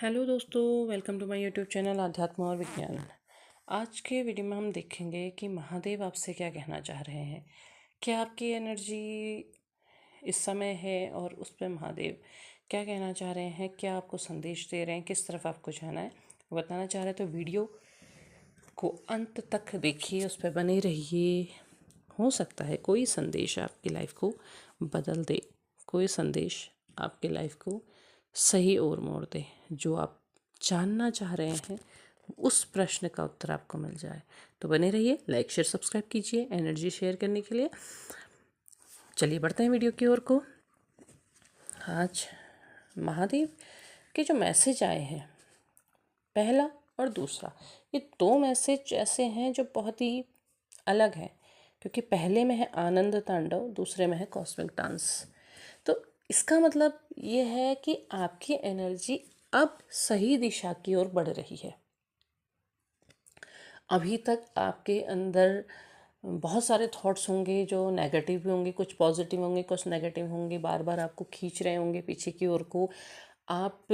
Hello दोस्तों, welcome to my YouTube channel आध्यात्म और विज्ञान। आज के वीडियो में हम देखेंगे कि महादेव आपसे क्या कहना चाह रहे हैं। क्या आपकी एनर्जी इस समय है और उस पर महादेव क्या कहना चाह रहे हैं, क्या आपको संदेश दे रहे हैं, किस तरफ आपको जाना है वो बताना चाह रहे हैं। तो वीडियो को अंत तक देखिए, उस पर बने रहिए। हो सकता है कोई संदेश आपकी लाइफ को बदल दे, कोई संदेश आपकी लाइफ को सही ओर मोड़ दे। जो आप जानना चाह रहे हैं उस प्रश्न का उत्तर आपको मिल जाए। तो बने रहिए, लाइक शेयर सब्सक्राइब कीजिए एनर्जी शेयर करने के लिए। चलिए बढ़ते हैं वीडियो की ओर को। आज महादेव के जो मैसेज आए हैं, पहला और दूसरा, ये दो मैसेज ऐसे हैं जो बहुत ही अलग हैं, क्योंकि पहले में है आनंद तांडव, दूसरे में है कॉस्मिक डांस। तो इसका मतलब ये है कि आपकी एनर्जी अब सही दिशा की ओर बढ़ रही है। अभी तक आपके अंदर बहुत सारे थॉट्स होंगे जो नेगेटिव भी होंगे, कुछ पॉजिटिव होंगे, कुछ नेगेटिव होंगे, बार बार आपको खींच रहे होंगे पीछे की ओर को। आप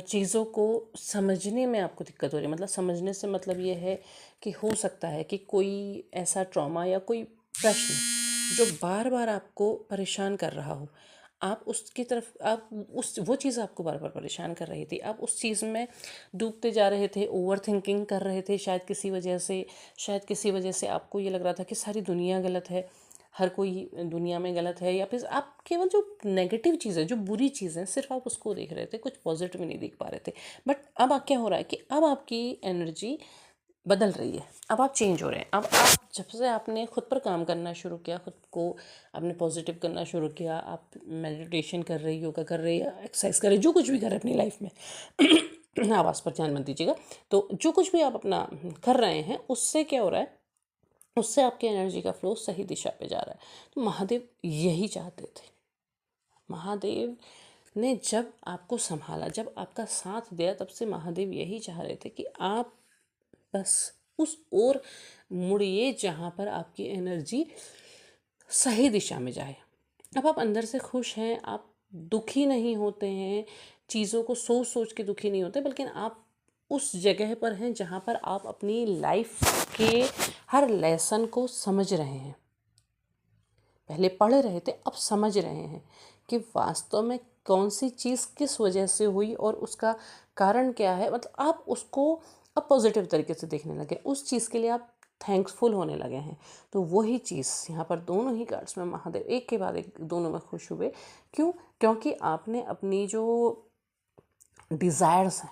चीज़ों को समझने में आपको दिक्कत हो रही है। मतलब समझने से मतलब ये है कि हो सकता है कि कोई ऐसा ट्रॉमा या कोई प्रश्न जो बार बार आपको परेशान कर रहा हो, आप उसकी तरफ, आप उस वो चीज़ आपको बार बार परेशान कर रही थी, आप उस चीज़ में डूबते जा रहे थे, ओवर थिंकिंग कर रहे थे शायद किसी वजह से आपको ये लग रहा था कि सारी दुनिया गलत है, हर कोई दुनिया में गलत है, या फिर आप केवल जो नेगेटिव चीज़ें, जो बुरी चीज़ें, सिर्फ आप उसको देख रहे थे, कुछ पॉजिटिव नहीं देख पा रहे थे। बट अब क्या हो रहा है कि अब आपकी एनर्जी बदल रही है, अब आप चेंज हो रहे हैं। अब आप जब से आपने खुद पर काम करना शुरू किया, खुद को आपने पॉजिटिव करना शुरू किया, आप मेडिटेशन कर रहे, योगा कर रहे, या एक्सरसाइज कर रहे, जो कुछ भी कर रहे अपनी लाइफ में आवाज़ पर ध्यान मत दीजिएगा। तो जो कुछ भी आप अपना कर रहे हैं, उससे क्या हो रहा है, उससे आपकी एनर्जी का फ्लो सही दिशा पे जा रहा है। तो महादेव यही चाहते थे। महादेव ने जब आपको संभाला, जब आपका साथ दिया, तब से महादेव यही चाह रहे थे कि आप बस उस ओर मुड़िए जहाँ पर आपकी एनर्जी सही दिशा में जाए। अब आप अंदर से खुश हैं, आप दुखी नहीं होते हैं, चीज़ों को सोच सोच के दुखी नहीं होते, बल्कि आप उस जगह पर हैं जहाँ पर आप अपनी लाइफ के हर लेसन को समझ रहे हैं। पहले पढ़ रहे थे, अब समझ रहे हैं कि वास्तव में कौन सी चीज़ किस वजह से हुई और उसका कारण क्या है। मतलब आप उसको अब पॉजिटिव तरीके से देखने लगे, उस चीज़ के लिए आप थैंक्सफुल होने लगे हैं। तो वही चीज़ यहाँ पर दोनों ही कार्ड्स में महादेव एक के बाद एक दोनों में खुश हुए। क्यों? क्योंकि आपने अपनी जो डिज़ायर्स हैं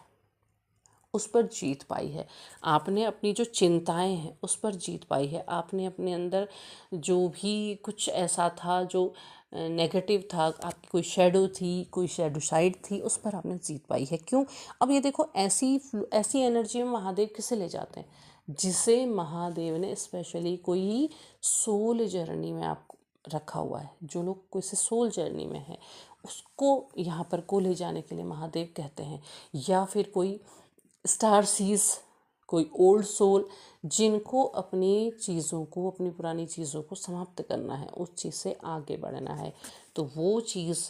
उस पर जीत पाई है, आपने अपनी जो चिंताएं हैं उस पर जीत पाई है, आपने अपने अंदर जो भी कुछ ऐसा था जो नेगेटिव था, आपकी कोई शेडो थी, कोई शेडो साइड थी, उस पर आपने जीत पाई है। क्यों? अब ये देखो, ऐसी ऐसी एनर्जी में महादेव किसे ले जाते हैं, जिसे महादेव ने स्पेशली कोई सोल जर्नी में आपको रखा हुआ है। जो लोग कोई से सोल जर्नी में है, उसको यहाँ पर को ले जाने के लिए महादेव कहते हैं। या फिर कोई स्टार सीज, कोई ओल्ड सोल, जिनको अपनी चीज़ों को, अपनी पुरानी चीज़ों को समाप्त करना है, उस चीज़ से आगे बढ़ना है, तो वो चीज़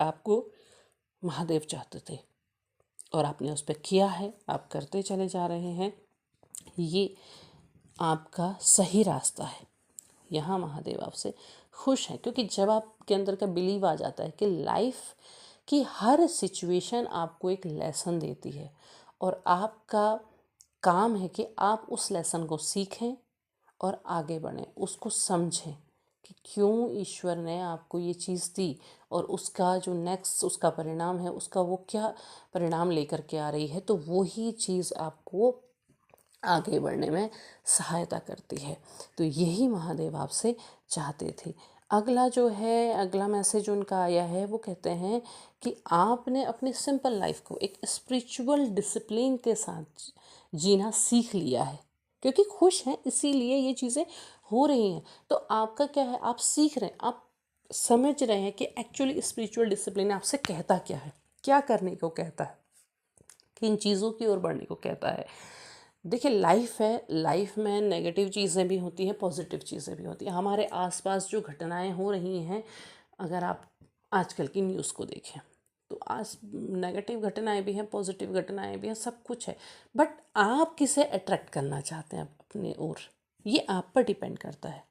आपको महादेव चाहते थे और आपने उस पर किया है, आप करते चले जा रहे हैं। ये आपका सही रास्ता है। यहाँ महादेव आपसे खुश हैं, क्योंकि जब आपके अंदर का बिलीव आ जाता है कि लाइफ की हर सिचुएशन आपको एक लेसन देती है, और आपका काम है कि आप उस लेसन को सीखें और आगे बढ़ें, उसको समझें कि क्यों ईश्वर ने आपको ये चीज़ दी, और उसका जो नेक्स्ट उसका परिणाम है, उसका वो क्या परिणाम लेकर के आ रही है। तो वही चीज़ आपको आगे बढ़ने में सहायता करती है। तो यही महादेव आपसे चाहते थे। अगला मैसेज उनका आया है, वो कहते हैं कि आपने अपनी सिंपल लाइफ को एक स्पिरिचुअल डिसिप्लिन के साथ जीना सीख लिया है, क्योंकि खुश हैं इसीलिए ये चीज़ें हो रही हैं। तो आपका क्या है, आप सीख रहे हैं, आप समझ रहे हैं कि एक्चुअली स्पिरिचुअल डिसिप्लिन आपसे कहता क्या है, क्या करने को कहता है, किन चीज़ों की ओर बढ़ने को कहता है। देखिए, लाइफ है, लाइफ में नेगेटिव चीज़ें भी होती हैं, पॉजिटिव चीज़ें भी होती हैं। हमारे आसपास जो घटनाएं हो रही हैं, अगर आप आजकल की न्यूज़ को देखें, तो आज नेगेटिव घटनाएं भी हैं, पॉजिटिव घटनाएं भी हैं, सब कुछ है, बट आप किसे अट्रैक्ट करना चाहते हैं अपनी ओर, ये आप पर डिपेंड करता है।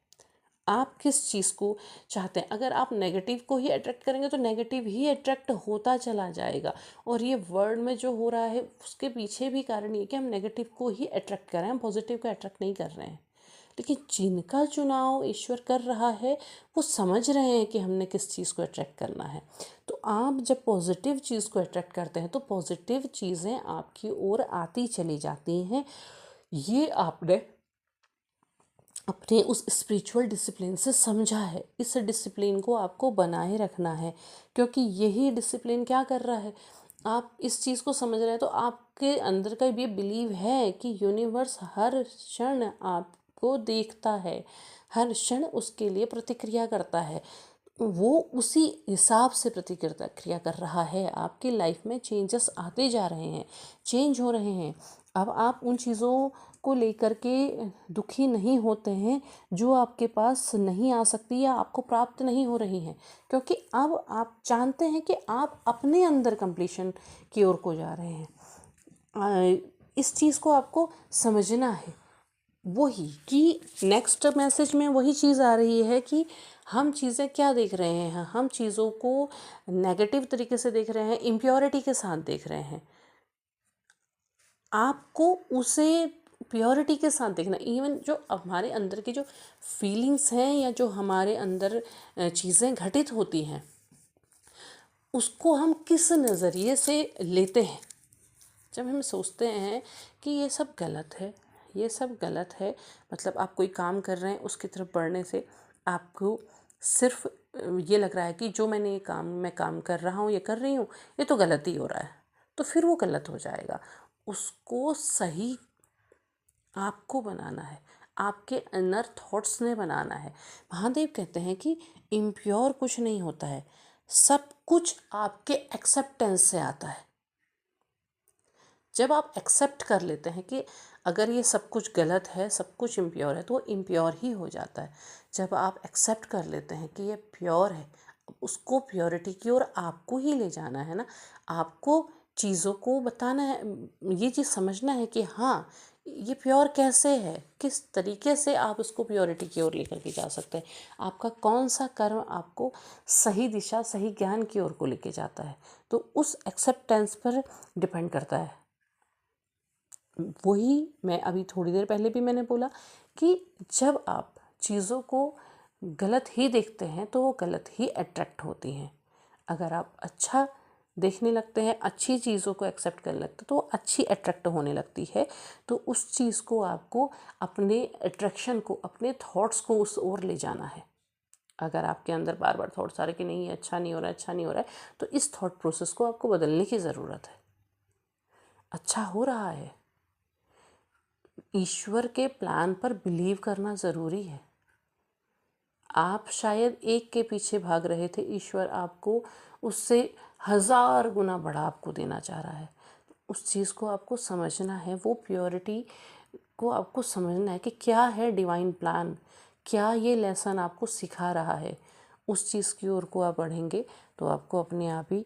आप किस चीज़ को चाहते हैं। अगर आप नेगेटिव को ही अट्रैक्ट करेंगे तो नेगेटिव ही अट्रैक्ट होता चला जाएगा। और ये वर्ल्ड में जो हो रहा है उसके पीछे भी कारण ये कि हम नेगेटिव को ही अट्रैक्ट कर रहे हैं, हम पॉजिटिव को अट्रैक्ट नहीं कर रहे हैं। लेकिन जिनका चुनाव ईश्वर कर रहा है वो समझ रहे हैं कि हमने किस चीज़ को अट्रैक्ट करना है। तो आप जब पॉजिटिव चीज़ को अट्रैक्ट करते हैं तो पॉजिटिव चीज़ें आपकी ओर आती चली जाती हैं। ये आपने अपने उस स्पिरिचुअल डिसिप्लिन से समझा है। इस डिसिप्लिन को आपको बनाए रखना है, क्योंकि यही डिसिप्लिन क्या कर रहा है, आप इस चीज़ को समझ रहे हैं तो आपके अंदर का ये बिलीव है कि यूनिवर्स हर क्षण आपको देखता है, हर क्षण उसके लिए प्रतिक्रिया करता है, वो उसी हिसाब से प्रतिक्रिया कर रहा है। आपकी लाइफ में चेंजेस आते जा रहे हैं, चेंज हो रहे हैं। अब आप उन चीज़ों को लेकर के दुखी नहीं होते हैं जो आपके पास नहीं आ सकती या आपको प्राप्त नहीं हो रही हैं, क्योंकि अब आप जानते हैं कि आप अपने अंदर कंप्लीशन की ओर को जा रहे हैं। इस चीज़ को आपको समझना है। वही कि नेक्स्ट मैसेज में वही चीज़ आ रही है कि हम चीज़ें क्या देख रहे हैं, हम चीज़ों को नेगेटिव तरीके से देख रहे हैं, इम्प्योरिटी के साथ देख रहे हैं। आपको उसे प्योरिटी के साथ देखना। इवन जो हमारे अंदर की जो फीलिंग्स हैं या जो हमारे अंदर चीज़ें घटित होती हैं उसको हम किस नज़रिए से लेते हैं। जब हम सोचते हैं कि ये सब गलत है, ये सब गलत है, मतलब आप कोई काम कर रहे हैं उसकी तरफ बढ़ने से आपको सिर्फ ये लग रहा है कि जो मैं काम कर रहा हूँ, ये कर रही हूँ, ये तो गलत ही हो रहा है, तो फिर वो गलत हो जाएगा। उसको सही आपको बनाना है, आपके इनर थॉट्स ने बनाना है। महादेव कहते हैं कि इम्प्योर कुछ नहीं होता है, सब कुछ आपके एक्सेप्टेंस से आता है। जब आप एक्सेप्ट कर लेते हैं कि अगर ये सब कुछ गलत है, सब कुछ इम्प्योर है, तो वो इम्प्योर ही हो जाता है। जब आप एक्सेप्ट कर लेते हैं कि ये प्योर है, उसको प्योरिटी की ओर आपको ही ले जाना है ना, आपको चीज़ों को बताना है, ये चीज़ समझना है कि हाँ ये प्योर कैसे है, किस तरीके से आप उसको प्योरिटी की ओर लेकर के जा सकते हैं। आपका कौन सा कर्म आपको सही दिशा, सही ज्ञान की ओर को लेके जाता है, तो उस एक्सेप्टेंस पर डिपेंड करता है। वही मैं अभी थोड़ी देर पहले भी मैंने बोला कि जब आप चीज़ों को गलत ही देखते हैं तो वो गलत ही अट्रैक्ट होती हैं। अगर आप अच्छा देखने लगते हैं, अच्छी चीज़ों को एक्सेप्ट करने लगते हैं, तो वो अच्छी अट्रैक्ट होने लगती है। तो उस चीज़ को आपको अपने अट्रैक्शन को, अपने थॉट्स को उस ओर ले जाना है। अगर आपके अंदर बार बार थॉट्स आ रहे कि नहीं ये अच्छा नहीं हो रहा है, अच्छा नहीं हो रहा है, तो इस थॉट प्रोसेस को आपको बदलने की ज़रूरत है। अच्छा हो रहा है, ईश्वर के प्लान पर बिलीव करना ज़रूरी है। आप शायद एक के पीछे भाग रहे थे, ईश्वर आपको उससे 1000 गुना बड़ा आपको देना चाह रहा है। उस चीज़ को आपको समझना है, वो प्योरिटी को आपको समझना है कि क्या है डिवाइन प्लान, क्या ये लेसन आपको सिखा रहा है। उस चीज़ की ओर को आप बढ़ेंगे तो आपको अपने आप ही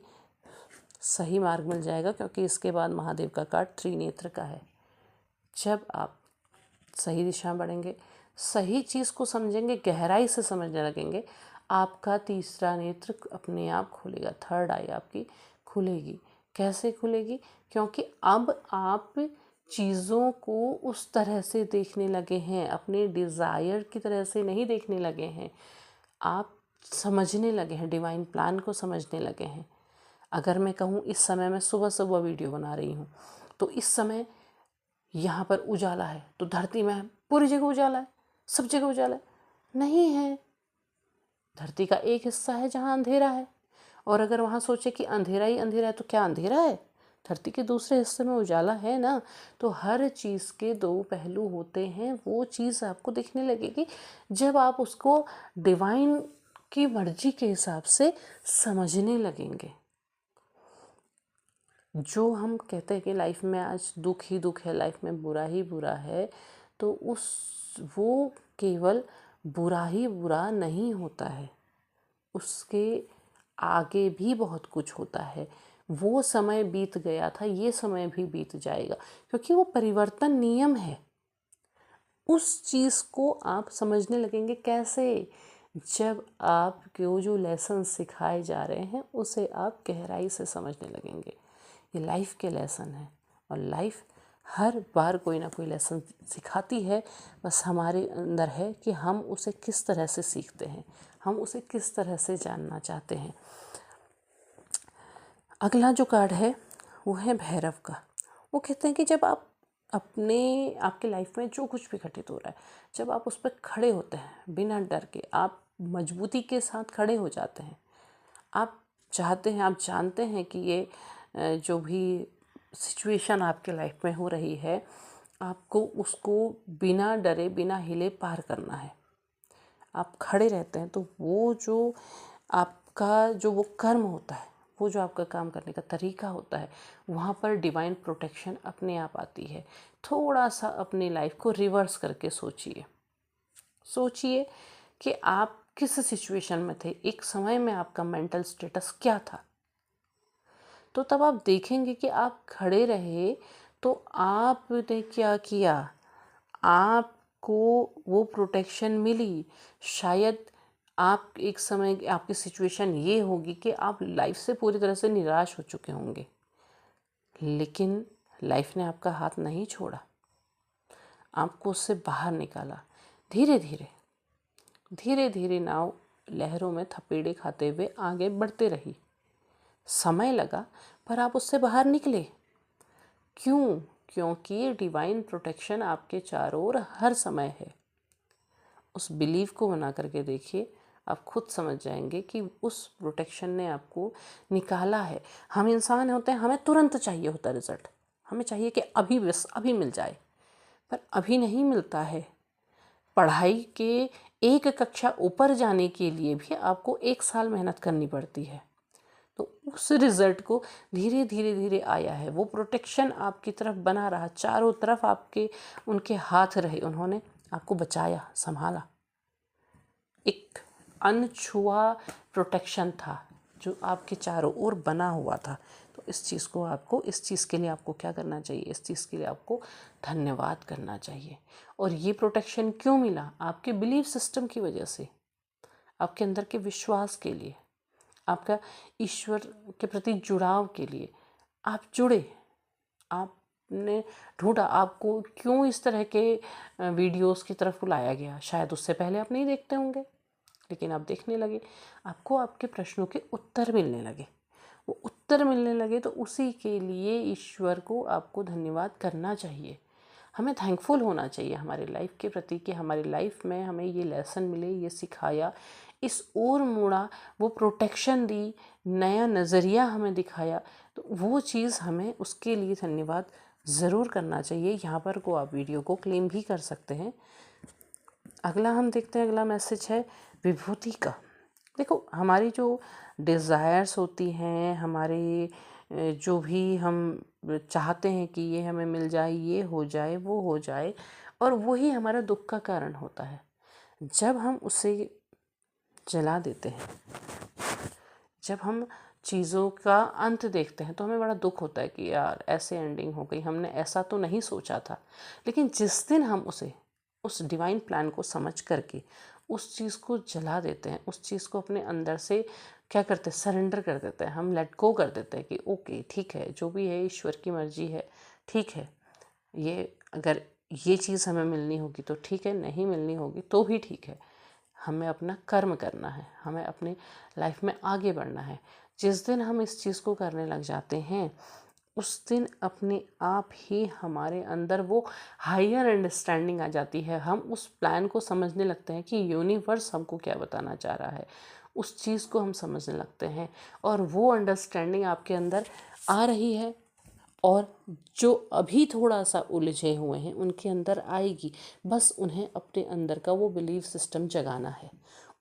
सही मार्ग मिल जाएगा, क्योंकि इसके बाद महादेव का कार्ड त्रिनेत्र का है। जब आप सही दिशा में बढ़ेंगे, सही चीज़ को समझेंगे, गहराई से समझने लगेंगे, आपका तीसरा नेत्र अपने आप खुलेगा, थर्ड आई आपकी खुलेगी। कैसे खुलेगी? क्योंकि अब आप चीज़ों को उस तरह से देखने लगे हैं, अपने डिज़ायर की तरह से नहीं देखने लगे हैं, आप समझने लगे हैं, डिवाइन प्लान को समझने लगे हैं। अगर मैं कहूँ इस समय मैं सुबह सुबह वीडियो बना रही हूँ, तो इस समय यहाँ पर उजाला है तो धरती में पूरी जगह उजाला है, सब जगह उजाला है? नहीं है। धरती का एक हिस्सा है जहाँ अंधेरा है, और अगर वहाँ सोचे कि अंधेरा ही अंधेरा है तो क्या अंधेरा है? धरती के दूसरे हिस्से में उजाला है ना। तो हर चीज़ के दो पहलू होते हैं, वो चीज़ आपको दिखने लगेगी जब आप उसको डिवाइन की मर्जी के हिसाब से समझने लगेंगे। जो हम कहते हैं कि लाइफ में आज दुख ही दुख है, लाइफ में बुरा ही बुरा है, तो वो केवल बुरा ही बुरा नहीं होता है, उसके आगे भी बहुत कुछ होता है। वो समय बीत गया था, ये समय भी बीत जाएगा, क्योंकि वो परिवर्तन नियम है। उस चीज़ को आप समझने लगेंगे कैसे? जब आपको जो लेसन सिखाए जा रहे हैं उसे आप गहराई से समझने लगेंगे। ये लाइफ के लेसन हैं, और लाइफ हर बार कोई ना कोई लेसन सिखाती है। बस हमारे अंदर है कि हम उसे किस तरह से सीखते हैं, हम उसे किस तरह से जानना चाहते हैं। अगला जो कार्ड है वो है भैरव का। वो कहते हैं कि जब आप आपके लाइफ में जो कुछ भी घटित हो रहा है, जब आप उस पर खड़े होते हैं बिना डर के, आप मजबूती के साथ खड़े हो जाते हैं, आप चाहते हैं, आप जानते हैं कि ये जो भी सिचुएशन आपके लाइफ में हो रही है, आपको उसको बिना डरे बिना हिले पार करना है। आप खड़े रहते हैं तो वो जो आपका जो वो कर्म होता है, वो जो आपका काम करने का तरीका होता है, वहाँ पर डिवाइन प्रोटेक्शन अपने आप आती है। थोड़ा सा अपनी लाइफ को रिवर्स करके सोचिए कि आप किस सिचुएशन में थे, एक समय में आपका मेंटल स्टेटस क्या था। तो तब आप देखेंगे कि आप खड़े रहे तो आपने क्या किया, आपको वो प्रोटेक्शन मिली। शायद आप एक समय आपकी सिचुएशन ये होगी कि आप लाइफ से पूरी तरह से निराश हो चुके होंगे, लेकिन लाइफ ने आपका हाथ नहीं छोड़ा, आपको उससे बाहर निकाला। धीरे धीरे धीरे धीरे नाव लहरों में थपेड़े खाते हुए आगे बढ़ते रही। समय लगा पर आप उससे बाहर निकले। क्यों? क्योंकि डिवाइन प्रोटेक्शन आपके चारों ओर हर समय है। उस बिलीव को बना करके देखिए, आप खुद समझ जाएंगे कि उस प्रोटेक्शन ने आपको निकाला है। हम इंसान होते हैं, हमें तुरंत चाहिए होता है रिजल्ट, हमें चाहिए कि अभी बस अभी मिल जाए, पर अभी नहीं मिलता है। पढ़ाई के एक कक्षा ऊपर जाने के लिए भी आपको 1 साल मेहनत करनी पड़ती है। तो उस रिजल्ट को धीरे धीरे धीरे आया है, वो प्रोटेक्शन आपकी तरफ बना रहा, चारों तरफ आपके उनके हाथ रहे, उन्होंने आपको बचाया, संभाला। एक अनछुआ प्रोटेक्शन था जो आपके चारों ओर बना हुआ था। तो इस चीज़ के लिए आपको क्या करना चाहिए? इस चीज़ के लिए आपको धन्यवाद करना चाहिए। और ये प्रोटेक्शन क्यों मिला? आपके बिलीफ सिस्टम की वजह से, आपके अंदर के विश्वास के लिए, आपका ईश्वर के प्रति जुड़ाव के लिए। आप जुड़े, आपने ढूंढा आपको क्यों इस तरह के वीडियोस की तरफ बुलाया गया। शायद उससे पहले आप नहीं देखते होंगे, लेकिन आप देखने लगे, आपको आपके प्रश्नों के उत्तर मिलने लगे। वो उत्तर मिलने लगे तो उसी के लिए ईश्वर को आपको धन्यवाद करना चाहिए। हमें थैंकफुल होना चाहिए हमारे लाइफ के प्रति कि हमारी लाइफ में हमें ये लेसन मिले, ये सिखाया, इस ओर मुड़ा, वो प्रोटेक्शन दी, नया नज़रिया हमें दिखाया। तो वो चीज़ हमें उसके लिए धन्यवाद ज़रूर करना चाहिए। यहाँ पर को आप वीडियो को क्लेम भी कर सकते हैं। अगला हम देखते हैं, अगला मैसेज है विभूति का। देखो, हमारी जो डिज़ायर्स होती हैं, हमारे जो भी हम चाहते हैं कि ये हमें मिल जाए, ये हो जाए, वो हो जाए, और वही हमारा दुख का कारण होता है। जब हम उसे जला देते हैं, जब हम चीज़ों का अंत देखते हैं, तो हमें बड़ा दुख होता है कि यार ऐसे एंडिंग हो गई, हमने ऐसा तो नहीं सोचा था। लेकिन जिस दिन हम उस डिवाइन प्लान को समझ करके उस चीज़ को जला देते हैं, उस चीज़ को अपने अंदर से क्या करते हैं, सरेंडर कर देते हैं, हम लेट गो कर देते हैं कि ओके ठीक है, जो भी है ईश्वर की मर्जी है, ठीक है, ये अगर ये चीज़ हमें मिलनी होगी तो ठीक है, नहीं मिलनी होगी तो भी ठीक है। हमें अपना कर्म करना है, हमें अपनी लाइफ में आगे बढ़ना है। जिस दिन हम इस चीज़ को करने लग जाते हैं, उस दिन अपने आप ही हमारे अंदर वो हायर अंडरस्टैंडिंग आ जाती है। हम उस प्लान को समझने लगते हैं कि यूनिवर्स हमको क्या बताना चाह रहा है, उस चीज़ को हम समझने लगते हैं, और वो अंडरस्टैंडिंग आपके अंदर आ रही है। और जो अभी थोड़ा सा उलझे हुए हैं उनके अंदर आएगी। बस उन्हें अपने अंदर का वो बिलीफ सिस्टम जगाना है,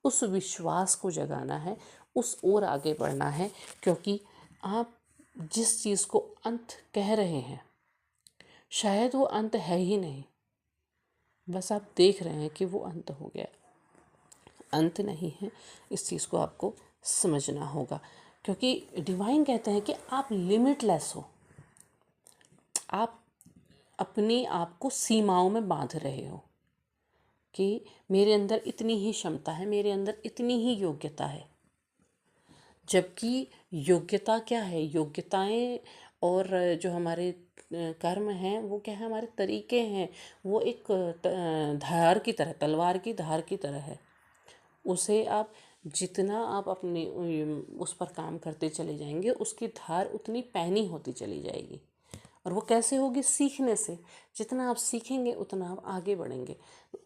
उस विश्वास को जगाना है, उस ओर आगे बढ़ना है। क्योंकि आप जिस चीज़ को अंत कह रहे हैं, शायद वो अंत है ही नहीं, बस आप देख रहे हैं कि वो अंत हो गया, अंत नहीं है। इस चीज़ को आपको समझना होगा, क्योंकि डिवाइन कहते हैं कि आप लिमिटलेस हो, आप अपने आप को सीमाओं में बांध रहे हो कि मेरे अंदर इतनी ही क्षमता है, मेरे अंदर इतनी ही योग्यता है। जबकि योग्यता क्या है, योग्यताएं और जो हमारे कर्म हैं वो क्या है, हमारे तरीके हैं, वो एक धार की तरह, तलवार की धार की तरह है। उसे आप जितना आप अपने उस पर काम करते चले जाएंगे, उसकी धार उतनी पैनी होती चली जाएगी। और वो कैसे होगी, सीखने से। जितना आप सीखेंगे उतना आप आगे बढ़ेंगे।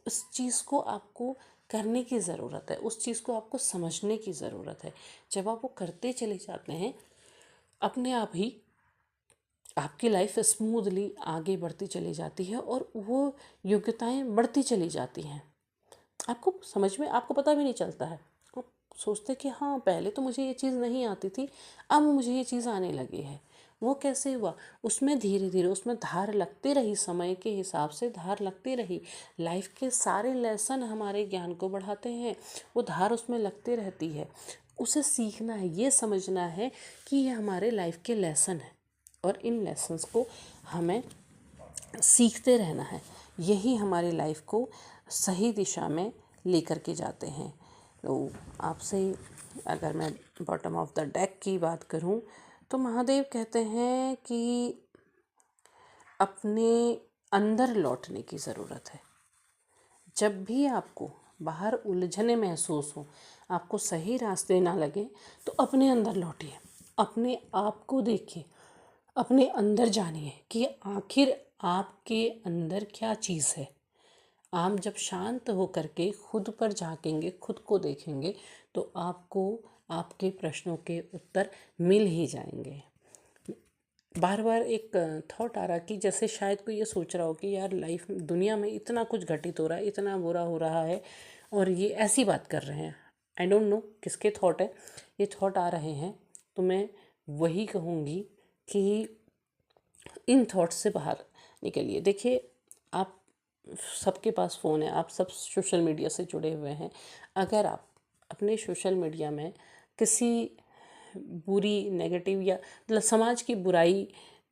उस चीज़ को आपको करने की ज़रूरत है, उस चीज़ को आपको समझने की ज़रूरत है। जब आप वो करते चले जाते हैं, अपने आप ही आपकी लाइफ स्मूथली आगे बढ़ती चली जाती है और वो योग्यताएं बढ़ती चली जाती हैं। आपको समझ में, आपको पता भी नहीं चलता है। आप सोचते कि हाँ पहले तो मुझे ये चीज़ नहीं आती थी, अब मुझे ये चीज़ आने लगी है। वो कैसे हुआ, उसमें धीरे धीरे उसमें धार लगती रही, समय के हिसाब से धार लगती रही। लाइफ के सारे लेसन हमारे ज्ञान को बढ़ाते हैं, वो धार उसमें लगती रहती है। उसे सीखना है, ये समझना है कि ये हमारे लाइफ के लेसन हैं और इन लेसन्स को हमें सीखते रहना है। यही हमारी लाइफ को सही दिशा में लेकर के जाते हैं। तो आपसे अगर मैं बॉटम ऑफ द डेक की बात करूं, तो महादेव कहते हैं कि अपने अंदर लौटने की ज़रूरत है। जब भी आपको बाहर उलझने महसूस हो, आपको सही रास्ते ना लगे, तो अपने अंदर लौटिए, अपने आप को देखिए, अपने अंदर जानिए कि आखिर आपके अंदर क्या चीज़ है। आप जब शांत होकर के खुद पर झांकेंगे, खुद को देखेंगे, तो आपको आपके प्रश्नों के उत्तर मिल ही जाएंगे। बार बार एक थॉट आ रहा कि जैसे शायद कोई ये सोच रहा हो कि यार लाइफ दुनिया में इतना कुछ घटित हो रहा है, इतना बुरा हो रहा है, और ये ऐसी बात कर रहे हैं। आई डोंट नो किसके थॉट है, ये थॉट आ रहे हैं। तो मैं वही कहूँगी कि इन थॉट्स से बाहर निकलिए। देखिए, आप सबके पास फ़ोन है, आप सब सोशल मीडिया से जुड़े हुए हैं। अगर आप अपने सोशल मीडिया में किसी बुरी, नेगेटिव या मतलब समाज की बुराई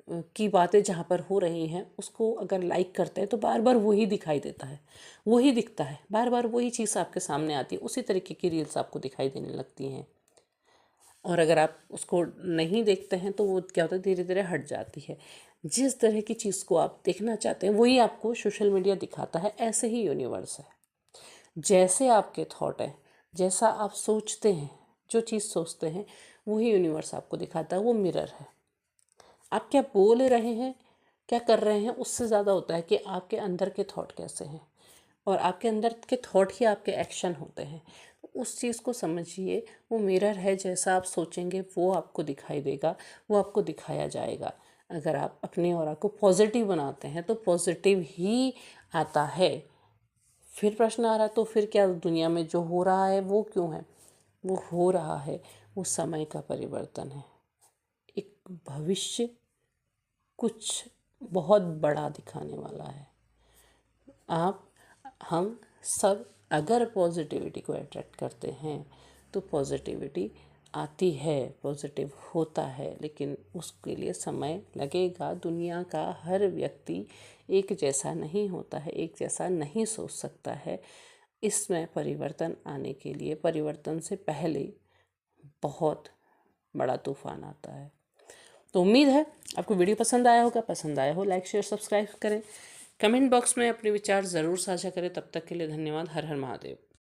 की बातें जहाँ पर हो रही हैं, उसको अगर लाइक करते हैं, तो बार बार वही दिखाई देता है, वही दिखता है, बार बार वही चीज़ आपके सामने आती है, उसी तरीके की रील्स आपको दिखाई देने लगती हैं। और अगर आप उसको नहीं देखते हैं, तो वो क्या होता है, धीरे धीरे हट जाती है। जिस तरह की चीज़ को आप देखना चाहते हैं, वही आपको सोशल मीडिया दिखाता है। ऐसे ही यूनिवर्स है। जैसे आपके थॉट है, जैसा आप सोचते हैं, जो चीज़ सोचते हैं, वही यूनिवर्स आपको दिखाता है। वो मिरर है। आप क्या बोल रहे हैं, क्या कर रहे हैं, उससे ज़्यादा होता है कि आपके अंदर के थॉट कैसे हैं। और आपके अंदर के थॉट ही आपके एक्शन होते हैं। उस चीज़ को समझिए, वो मिरर है। जैसा आप सोचेंगे वो आपको दिखाई देगा, वो आपको दिखाया जाएगा। अगर आप अपने ऑरा को पॉजिटिव बनाते हैं, तो पॉजिटिव ही आता है। फिर प्रश्न आ रहा है, तो फिर क्या दुनिया में जो हो रहा है वो क्यों है? वो हो रहा है, वो समय का परिवर्तन है। एक भविष्य कुछ बहुत बड़ा दिखाने वाला है। आप, हम सब अगर पॉजिटिविटी को अट्रैक्ट करते हैं, तो पॉजिटिविटी आती है, पॉजिटिव होता है। लेकिन उसके लिए समय लगेगा। दुनिया का हर व्यक्ति एक जैसा नहीं होता है, एक जैसा नहीं सोच सकता है। इसमें परिवर्तन आने के लिए, परिवर्तन से पहले बहुत बड़ा तूफान आता है। तो उम्मीद है आपको वीडियो पसंद आया होगा। पसंद आया हो, लाइक शेयर सब्सक्राइब करें। कमेंट बॉक्स में अपने विचार ज़रूर साझा करें। तब तक के लिए धन्यवाद। हर हर महादेव।